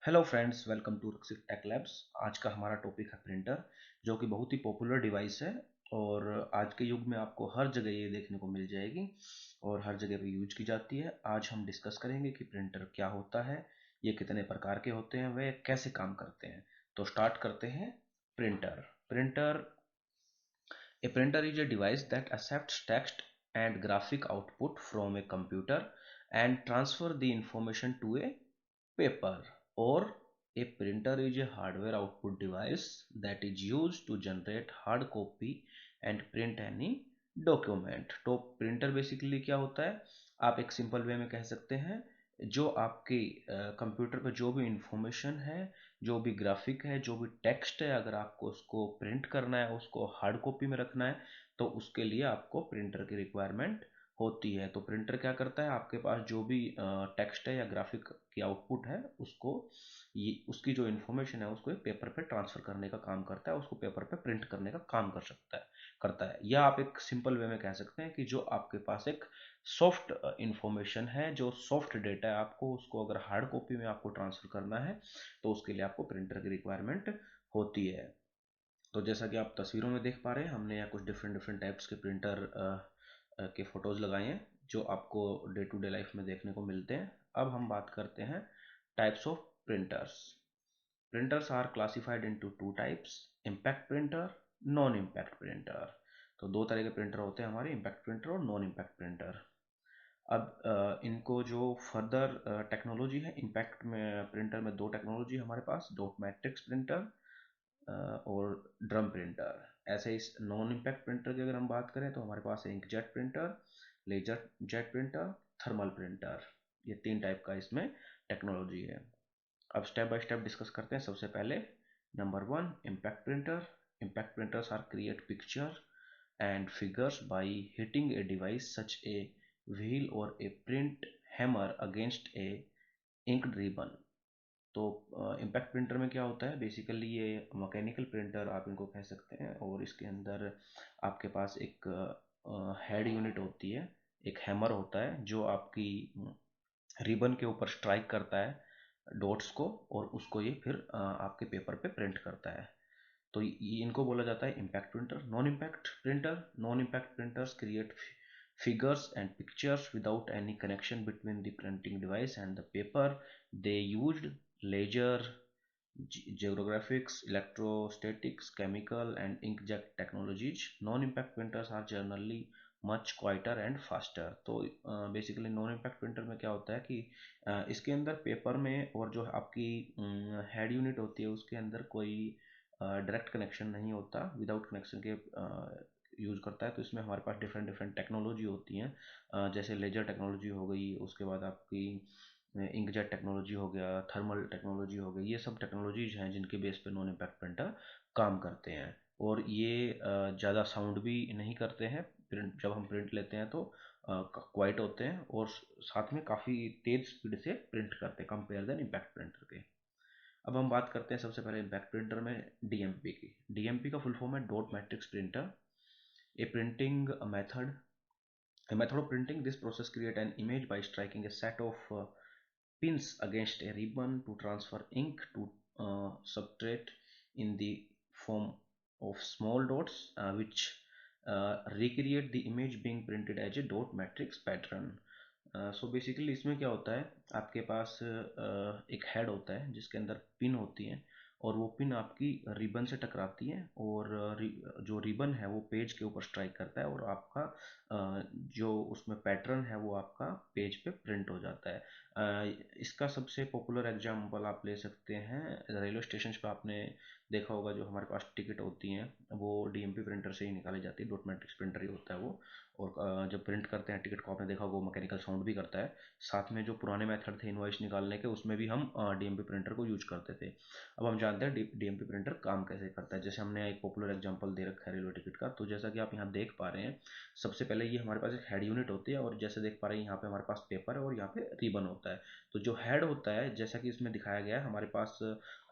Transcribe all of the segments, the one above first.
Hello friends, welcome to Rakshit Tech Labs. आज का हमारा टॉपिक है प्रिंटर, जो कि बहुत ही पॉपुलर डिवाइस है और आज के युग में आपको हर जगह ये देखने को मिल जाएगी और हर जगह पे यूज की जाती है। आज हम डिस्कस करेंगे कि प्रिंटर क्या होता है, ये कितने प्रकार के होते हैं, वे कैसे काम करते हैं। तो स्टार्ट करते हैं। Printer printer A printer is a device that accepts text and graphic output from a computer and transfer the information to a paper. Or a printer is a hardware output device that is used to generate hard copy and print any document. तो printer basically क्या होता है, आप एक simple way में कह सकते हैं, जो आपके कंप्यूटर पे जो भी इंफॉर्मेशन है, जो भी ग्राफिक है, जो भी टेक्स्ट है, अगर आपको उसको प्रिंट करना है, उसको हार्ड कॉपी में रखना है, तो उसके लिए आपको प्रिंटर की रिक्वायरमेंट होती है। तो प्रिंटर क्या करता है, आपके पास जो भी टेक्स्ट है या ग्राफिक की आउटपुट है, उसको ये उसकी जो इन्फॉर्मेशन है उसको एक पेपर पे ट्रांसफर करने का काम करता है, उसको पेपर पे प्रिंट करने का काम करता है। या आप एक सिंपल वे में कह सकते हैं कि जो आपके पास एक सॉफ्ट इंफॉर्मेशन है, जो सॉफ्ट डेटा है, आपको उसको अगर हार्ड कॉपी में आपको ट्रांसफर करना है तो उसके लिए आपको प्रिंटर की रिक्वायरमेंट होती है। तो जैसा कि आप तस्वीरों में देख पा रहे हैं, हमने यहाँ कुछ डिफरेंट डिफरेंट टाइप्स के प्रिंटर के फोटोज लगाए हैं, जो आपको डे टू डे लाइफ में देखने को मिलते हैं। अब हम बात करते हैं types of printers. Printers are classified into two types: impact printer, non impact printer. तो दो तरह के प्रिंटर होते हैं हमारे, इम्पैक्ट प्रिंटर और नॉन इम्पैक्ट प्रिंटर। अब इनको जो फर्दर टेक्नोलॉजी है, इम्पैक्ट में प्रिंटर में दो टेक्नोलॉजी हमारे पास: डॉट मैट्रिक्स प्रिंटर और ड्रम प्रिंटर। ऐसे इस नॉन इम्पैक्ट प्रिंटर की अगर हम बात करें तो हमारे पास है inkjet printer, laser jet printer, thermal printer. ये तीन टाइप का इसमें टेक्नोलॉजी है। अब स्टेप बाय स्टेप डिस्कस करते हैं। सबसे पहले number one, impact printer. Impact printers are create picture and figures by hitting a device such a wheel और a print hammer against a inked ribbon. तो इम्पैक्ट प्रिंटर में क्या होता है, बेसिकली ये मैकेनिकल प्रिंटर आप इनको कह सकते हैं, और इसके अंदर आपके पास एक हेड यूनिट होती है, एक हैमर होता है जो आपकी रिबन के ऊपर स्ट्राइक करता है डॉट्स को, और उसको ये फिर आपके पेपर पे प्रिंट करता है। तो ये इनको बोला जाता है impact printer. Non impact printers create figures and pictures without any connection between the printing device and the paper. They used laser, geographics, electrostatics, chemical and inkjet technologies. Non-impact printers are generally much quieter and faster. तो basically non impact printer में क्या होता है कि इसके अंदर paper में और जो आपकी हेड यूनिट होती है उसके अंदर कोई डायरेक्ट कनेक्शन नहीं होता, विदाउट कनेक्शन के यूज़ करता है। तो इसमें हमारे पास डिफरेंट डिफरेंट टेक्नोलॉजी होती हैं, जैसे लेजर टेक्नोलॉजी हो गई, उसके बाद आपकी इंकजेट टेक्नोलॉजी हो गया, थर्मल टेक्नोलॉजी हो गई। ये सब टेक्नोलॉजीज हैं जिनके बेस पे नॉन इम्पैक्ट प्रिंटर काम करते हैं। और ये ज़्यादा साउंड भी नहीं करते हैं, प्रिंट जब हम प्रिंट लेते हैं तो क्वाइट होते हैं, और साथ में काफ़ी तेज़ स्पीड से प्रिंट करते हैं कंपेयर देन इम्पैक्ट प्रिंटर के। अब हम बात करते हैं सबसे पहले इम्पैक्ट प्रिंटर में डीएमपी की। डीएमपी का फुल फॉर्म है dot matrix printer. A printing method A method of printing. This process create an image by striking a set of pins against a ribbon to transfer ink to substrate in the form of small dots, which recreate the image being printed as a dot matrix pattern. So basically इसमें क्या होता है, आपके पास एक head होता है जिसके अंदर पिन होती हैं, और वो पिन आपकी रिबन से टकराती हैं, और जो रिबन है वो पेज के ऊपर स्ट्राइक करता है, और आपका जो उसमें पैटर्न है वो आपका पेज पे प्रिंट हो जाता है। इसका सबसे पॉपुलर एग्जांपल आप ले सकते हैं, रेलवे स्टेशन पे आपने देखा होगा, जो हमारे पास टिकट होती हैं वो डीएमपी प्रिंटर से ही निकाली जाती है, डॉट मैट्रिक्स प्रिंटर ही होता है वो। और जब प्रिंट करते हैं टिकट को, आपने देखा होगा, वो मैकेनिकल साउंड भी करता है। साथ में जो पुराने मेथड थे इनवॉइस निकालने के, उसमें भी हम डीएमपी प्रिंटर को यूज करते थे। अब हम जानते हैं डीएमपी प्रिंटर काम कैसे करता है। जैसे हमने एक पॉपुलर एग्जांपल दे रखा है रेलवे टिकट का, तो जैसा कि आप यहाँ देख पा रहे हैं, सबसे पहले ये हमारे पास एक हेड यूनिट होती है, और जैसे देख पा रहे हैं यहाँ पे हमारे पास पेपर है और यहाँ पे रिबन होता है। तो जो हेड होता है, जैसा कि इसमें दिखाया गया है, हमारे पास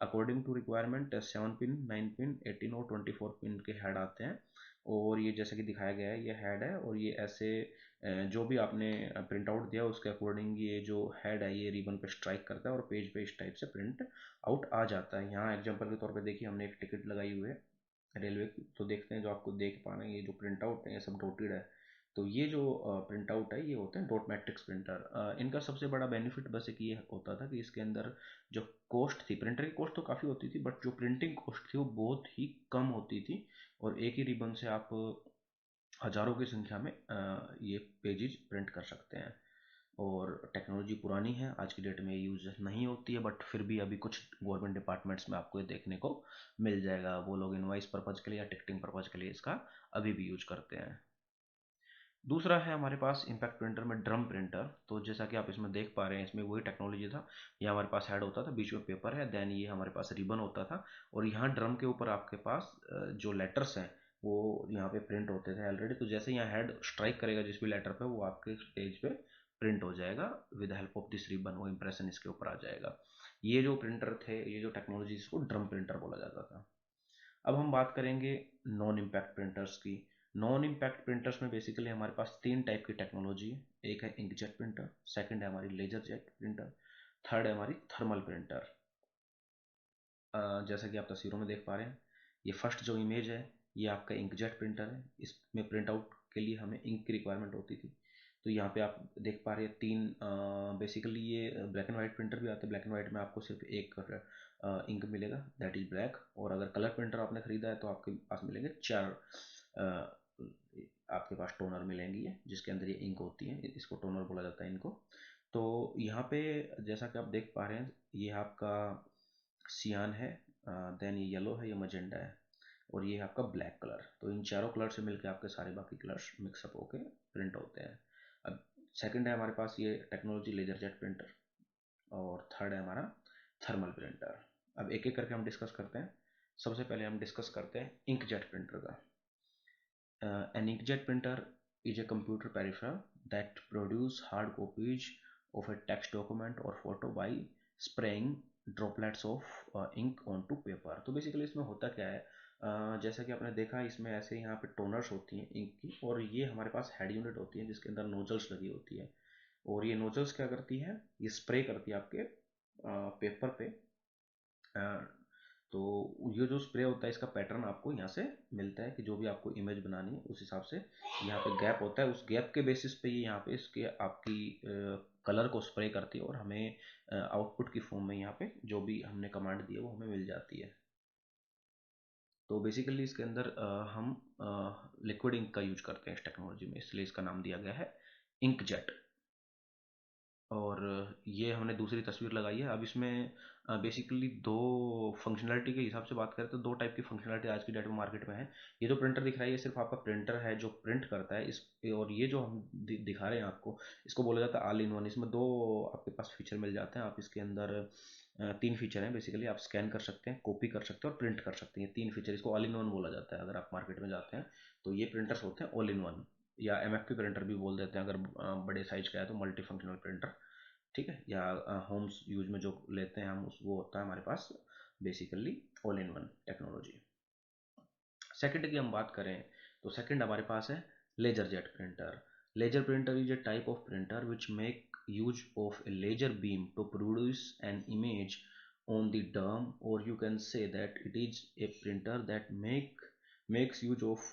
according to requirement 7 pin, 9 pin, 18 और 24 पिन के हेड आते हैं। और ये जैसा कि दिखाया गया है ये हेड है, और ये ऐसे जो भी आपने प्रिंट आउट दिया उसके अकॉर्डिंग ये जो हेड है ये रिबन पे स्ट्राइक करता है और पेज पे इस टाइप से प्रिंट आउट आ जाता है। यहाँ एग्जांपल के तौर पे देखिए हमने एक टिकट लगाई हुई है रेलवे की, तो देखते हैं जो आपको देख पा रहे हैं ये जो प्रिंट आउट है ये सब डॉटेड है। तो ये जो प्रिंट आउट है ये होते हैं डॉट मैट्रिक्स प्रिंटर। इनका सबसे बड़ा बेनिफिट बस एक ये होता था कि इसके अंदर जो कॉस्ट थी, प्रिंटर की कॉस्ट तो काफ़ी होती थी बट जो प्रिंटिंग कॉस्ट थी वो बहुत ही कम होती थी, और एक ही रिबन से आप हजारों की संख्या में ये पेजेस प्रिंट कर सकते हैं। और टेक्नोलॉजी पुरानी है, आज की डेट में यूज नहीं होती है, बट फिर भी अभी कुछ गवर्नमेंट डिपार्टमेंट्स में आपको ये देखने को मिल जाएगा। वो लोग इनवाइस पर्पज के लिए या टिकटिंग पर्पज के लिए इसका अभी भी यूज करते हैं। दूसरा है हमारे पास इम्पैक्ट प्रिंटर में ड्रम प्रिंटर। तो जैसा कि आप इसमें देख पा रहे हैं इसमें वही टेक्नोलॉजी था। ये हमारे पास हेड होता था, बीच में पेपर है, देन ये हमारे पास रिबन होता था, और यहाँ ड्रम के ऊपर आपके पास जो लेटर्स हैं वो यहाँ पे प्रिंट होते थे ऑलरेडी। तो जैसे यहाँ हेड स्ट्राइक करेगा जिस भी लेटर पे वो आपके पेज पे प्रिंट हो जाएगा with help of this ribbon, वो इंप्रेशन इसके ऊपर आ जाएगा। ये जो प्रिंटर थे, ये जो टेक्नोलॉजी, इसको ड्रम प्रिंटर बोला जाता था। अब हम बात करेंगे नॉन इम्पैक्ट प्रिंटर्स की। नॉन इम्पैक्ट प्रिंटर्स में बेसिकली हमारे पास तीन टाइप की टेक्नोलॉजी है। एक है इंकजेट प्रिंटर, सेकंड है हमारी लेजर जेट प्रिंटर, थर्ड है हमारी थर्मल प्रिंटर। जैसा कि आप तस्वीरों में देख पा रहे हैं, ये फर्स्ट जो इमेज है ये आपका इंकजेट प्रिंटर है। इसमें प्रिंट आउट के लिए हमें इंक की रिक्वायरमेंट होती थी। तो यहाँ पे आप देख पा रहे हैं तीन, बेसिकली ये ब्लैक एंड वाइट प्रिंटर भी आते हैं। ब्लैक एंड वाइट में आपको सिर्फ एक इंक मिलेगा, दैट इज ब्लैक, और अगर कलर प्रिंटर आपने खरीदा है तो आपके पास मिलेंगे चार, आपके पास टोनर मिलेंगी है जिसके अंदर ये इंक होती है, इसको टोनर बोला जाता है इनको। तो यहाँ पे जैसा कि आप देख पा रहे हैं ये आपका सियान है, देन ये येलो है, ये मजेंडा है, और ये है आपका ब्लैक कलर। तो इन चारों कलर से मिलकर आपके सारे बाकी कलर्स मिक्सअप होके प्रिंट होते हैं। अब सेकंड है हमारे पास ये टेक्नोलॉजी लेजर जेट प्रिंटर, और थर्ड है हमारा थर्मल प्रिंटर। अब एक एक करके हम डिस्कस करते हैं। सबसे पहले हम डिस्कस करते हैं इंकजेट प्रिंटर का। An inkjet printer is a computer peripheral that produce hard copies of a text document or photo by spraying droplets of ink onto paper। तो बेसिकली इसमें होता क्या है, जैसा कि आपने देखा इसमें ऐसे यहाँ पे टोनर्स होती हैं इंक की, और ये हमारे पास हेड यूनिट होती है जिसके अंदर नोजल्स लगी होती है। और ये नोजल्स क्या करती है, ये स्प्रे करती है आपके पेपर पे। तो ये जो स्प्रे होता है इसका पैटर्न आपको यहाँ से मिलता है कि जो भी आपको इमेज बनानी है उस हिसाब से यहाँ पे गैप होता है, उस गैप के बेसिस पे ये यहाँ पे इसके आपकी कलर को स्प्रे करती है, और हमें आउटपुट की फॉर्म में यहाँ पे जो भी हमने कमांड दी है वो हमें मिल जाती है। तो बेसिकली इसके अंदर हम लिक्विड इंक का यूज करते हैं इस टेक्नोलॉजी में, इसलिए इसका नाम दिया गया है इंकजेट। और ये हमने दूसरी तस्वीर लगाई है। अब इसमें बेसिकली दो फंक्शनैलिटी के हिसाब से बात करें तो दो टाइप की फंक्शनैलिटी आज की डेट में मार्केट में है। ये जो प्रिंटर दिख रहा है ये सिर्फ आपका प्रिंटर है जो प्रिंट करता है इस, और ये जो हम दिखा रहे हैं आपको, इसको बोला जाता है ऑल इन वन। इसमें दो आपके पास फीचर मिल जाते हैं। आप इसके अंदर तीन फीचर हैं बेसिकली, आप स्कैन कर सकते हैं, कॉपी कर सकते हैं और प्रिंट कर सकते हैं। तीन फीचर, इसको ऑल इन वन बोला जाता है। अगर आप मार्केट में जाते हैं तो ये प्रिंटर्स होते हैं ऑल इन वन, या एमएफपी प्रिंटर भी बोल देते हैं अगर बड़े साइज का है तो मल्टी फंक्शनल प्रिंटर, ठीक है। या होम्स यूज में जो लेते हैं हम उस, वो होता है हमारे पास basically all in one technology. Second की हम बात करें तो सेकंड हमारे पास है laser jet printer. Laser printer is a type of printer which make use of a laser beam to produce an image on the drum, or you can say that it is a printer that makes use of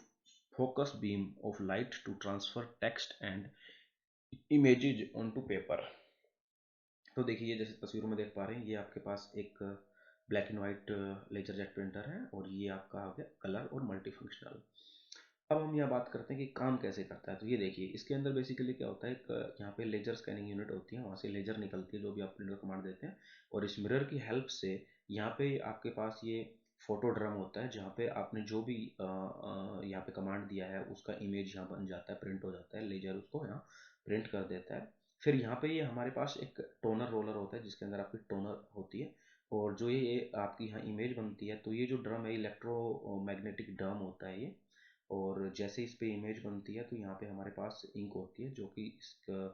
focus beam of light to transfer text and images onto paper। तो देखिए ये जैसे तस्वीरों में देख पा रहे हैं ये आपके पास एक black and white laser jet printer है, और ये आपका हो गया कलर और मल्टी फंक्शनल। अब हम यहाँ बात करते हैं कि काम कैसे करता है। तो ये देखिए इसके अंदर बेसिकली क्या होता है, एक यहाँ पे लेजर स्कैनिंग यूनिट होती है, वहाँ से लेजर निकलती है जो भी आप प्रिंटर कमांड देते हैं, और इस मिरर की हेल्प से यहाँ पे आपके पास ये फोटो ड्रम होता है जहाँ पे आपने जो भी यहाँ पे कमांड दिया है उसका इमेज यहाँ बन जाता है, प्रिंट हो जाता है, लेजर उसको यहाँ प्रिंट कर देता है। फिर यहाँ पे ये हमारे पास एक टोनर रोलर होता है जिसके अंदर आपकी टोनर होती है, और जो ये आपकी यहाँ इमेज बनती है तो ये जो ड्रम है इलेक्ट्रोमैग्नेटिक ड्रम होता है ये। और जैसे इस पे इमेज बनती है तो यहाँ पे हमारे पास इंक होती है जो कि इसका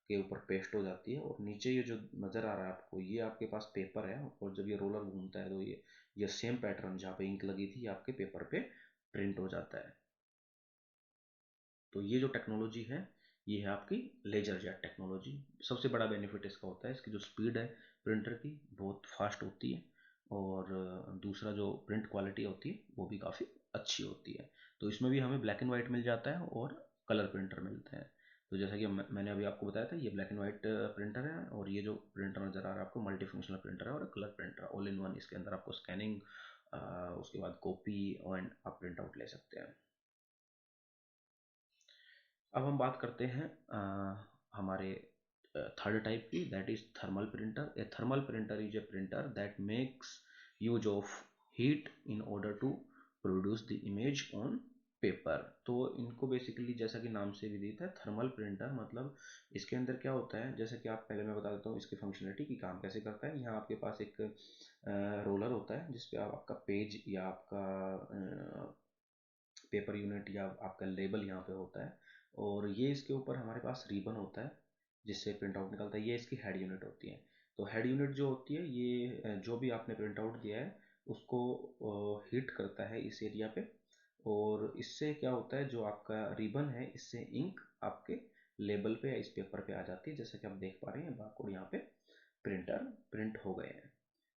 के ऊपर पेस्ट हो जाती है, और नीचे ये जो नज़र आ रहा है आपको ये आपके पास पेपर है, और जब ये रोलर घूमता है तो ये सेम पैटर्न जहाँ पे इंक लगी थी आपके पेपर पे प्रिंट हो जाता है। तो ये जो टेक्नोलॉजी है ये है आपकी लेजर जेट टेक्नोलॉजी। सबसे बड़ा बेनिफिट इसका होता है इसकी जो स्पीड है प्रिंटर की बहुत फास्ट होती है, और दूसरा जो प्रिंट क्वालिटी होती है वो भी काफ़ी अच्छी होती है। तो इसमें भी हमें ब्लैक एंड वाइट मिल जाता है और कलर प्रिंटर मिलते हैं। तो जैसा कि मैंने अभी आपको बताया था, ये ब्लैक एंड वाइट प्रिंटर है, और ये जो प्रिंटर नज़र आ रहा है आपको मल्टी फंक्शनल प्रिंटर है और colour printer all in one. इसके अंदर आपको स्कैनिंग, उसके बाद कॉपी एंड आप प्रिंट आउट ले सकते हैं। अब हम बात करते हैं हमारे थर्ड टाइप की, that is thermal printer. A thermal printer is a printer that makes use of heat in order to produce the image on paper. तो इनको बेसिकली जैसा कि नाम से विदित है थर्मल प्रिंटर, मतलब इसके अंदर क्या होता है, जैसा कि आप पहले मैं बता देता हूँ इसकी फंक्शनलिटी की काम कैसे करता है। यहाँ आपके पास एक रोलर होता है जिसपे आप आपका पेज या आपका पेपर यूनिट या आपका लेबल यहाँ पे होता है, और ये इसके ऊपर हमारे पास रिबन होता है जिससे प्रिंट आउट निकलता है। ये इसकी हेड यूनिट होती है। तो हेड यूनिट जो होती है ये जो भी आपने प्रिंट आउट दिया है उसको हीट करता है इस एरिया पे, और इससे क्या होता है जो आपका रिबन है इससे इंक आपके लेबल पे या इस पेपर पे आ जाती है, जैसा कि आप देख पा रहे हैं बारकोड यहाँ पे प्रिंटर प्रिंट हो गए हैं।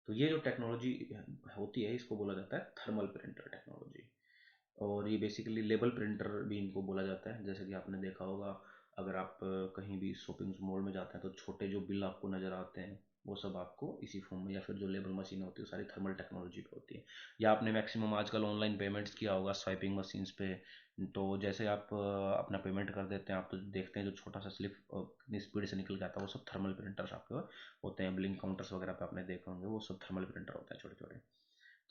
तो ये जो टेक्नोलॉजी होती है इसको बोला जाता है थर्मल प्रिंटर टेक्नोलॉजी। और ये बेसिकली लेबल प्रिंटर भी इनको बोला जाता है। जैसे कि आपने देखा होगा अगर आप कहीं भी शॉपिंग मॉल में जाते हैं तो छोटे जो बिल आपको नज़र आते हैं वो सब आपको इसी फॉर्म में, या फिर जो लेबल मशीन होती है वो सारी थर्मल टेक्नोलॉजी पे होती है। या आपने मैक्सिमम आजकल ऑनलाइन पेमेंट्स किया होगा स्वाइपिंग मशीन्स पे, तो जैसे आप अपना पेमेंट कर देते हैं आप तो देखते हैं जो छोटा सा स्लिप कितनी स्पीड से निकल के आता है, वो सब थर्मल प्रिंटर्स आपके होते हैं। बिलिंग काउंटर्स वगैरह पे आपने देखे होंगे वो सब थर्मल प्रिंटर होते हैं छोटे छोटे।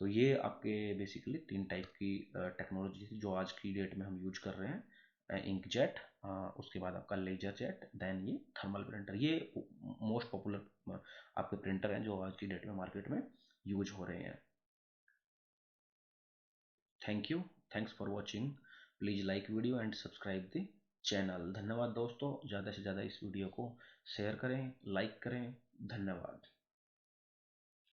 तो ये आपके बेसिकली तीन टाइप की टेक्नोलॉजी थी जो आज की डेट में हम यूज कर रहे हैं। इंक जेट, उसके बाद आपका लेजर जेट, देन ये थर्मल प्रिंटर। ये मोस्ट पॉपुलर आपके प्रिंटर हैं जो आज की डेट में मार्केट में यूज हो रहे हैं। Thank you, thanks for watching. Please like video and subscribe the channel. धन्यवाद दोस्तों, ज़्यादा से ज़्यादा इस वीडियो को शेयर करें, लाइक करें। धन्यवाद।